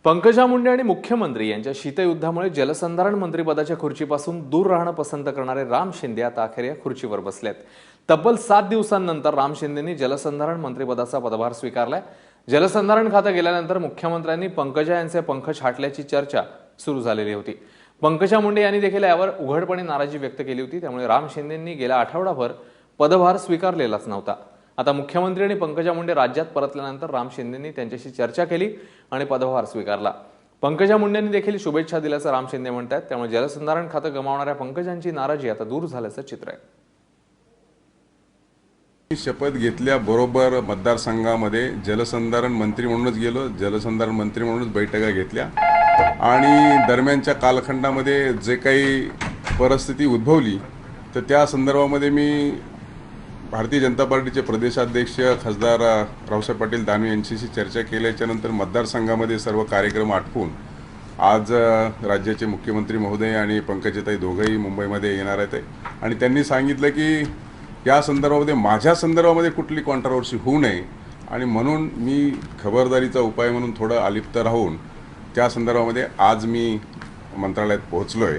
पंकजा मुंडे आणि मुख्यमंत्री यांच्या शीतयुद्धामुळे जलसंधारण मंत्रिपदाच्या खुर्चीपासून दूर राहणं पसंत करणारे राम शिंदे आता अखेर या खुर्चीवर बसलेत। तब्बल 7 दिवसांनंतर राम शिंदेंनी जलसंधारण मंत्रिपदाचा पदभार स्वीकारलाय। जलसंधारण खातं गेल्यानंतर मुख्यमंत्र्यांनी पंकजा यांचे पंख छाटल्याची चर्चा सुरू झालेली होती। पंकजा मुंडे यांनी देखील यावर उघडपणे नाराजी व्यक्त केली होती। त्यामुळे राम शिंदेंनी गेल्या आठवडाभर पदभार स्वीकारलेलाच नव्हता। आता मुख्यमंत्री आणि पंकजा मुंडे राज्यात परतल्यानंतर राम शिंदेंनी त्यांच्याशी चर्चा केली आणि पदभार स्वीकारला। पंकजा मुंडेंनी देखील शुभेच्छा दिल्याचं राम शिंदे म्हणतात। त्यामुळे जलसंधारण खातं गमावणाऱ्या पंकजांची नाराजी आता दूर झाल्याचं चित्र आहे। शपथ घेतल्याबरोबर मतदारसंघामध्ये जलसंधारण मंत्री म्हणूनच गेलो, जलसंधारण मंत्री म्हणूनच बैठका घेतल्या आणि दरम्यानच्या कालखंडामध्ये जे काही परिस्थिती उद्भवली तर त्या संदर्भामध्ये मी भारतीय जनता पार्टीचे प्रदेशाध्यक्ष खासदार रावसाहेब पाटील दानवे यांच्याशी चर्चा केल्याच्या नंतर मतदारसंघामध्ये सर्व कार्यक्रम आटपून आज राज्याचे मुख्यमंत्री महोदय आणि पंकजाताई दोघंही मुंबईमध्ये येणार आहेत आणि त्यांनी सांगितलं की या संदर्भामध्ये माझ्या संदर्भामध्ये कुठली कॉन्ट्रोवर्सी होऊ नये आणि म्हणून मी खबरदारीचा उपाय म्हणून थोडं अलिप्त राहून त्या संदर्भामध्ये आज मी मंत्रालयात पोहोचलोय।